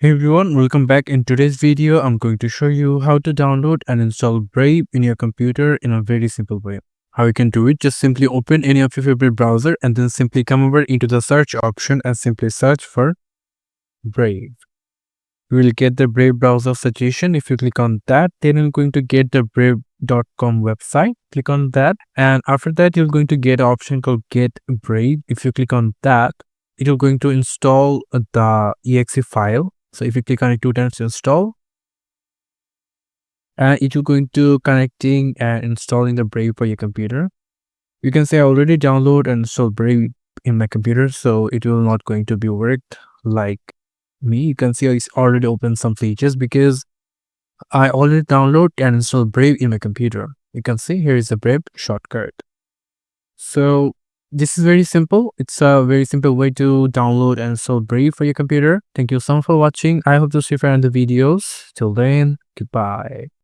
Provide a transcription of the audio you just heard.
Hey everyone, welcome back. In today's video, I'm going to show you how to download and install Brave in your computer in a very simple way. How you can do it, just simply open any of your favorite browser and then simply come over into the search option and simply search for Brave. You will get the Brave browser suggestion. If you click on that, then you're going to get the brave.com website. Click on that, and after that, you're going to get an option called Get Brave. If you click on that, it will going to install the exe file. So if you click on it 2 times to install, and it will going to connecting and installing the Brave for your computer. You can say I already download and install Brave in my computer, so it will not going to be worked like me. You can see it's already opened some pages because I already download and install Brave in my computer. You can see here is the Brave shortcut. So this is very simple. It's a very simple way to download and install Brave for your computer. Thank you so much for watching. I hope to see you in the videos. Till then, goodbye.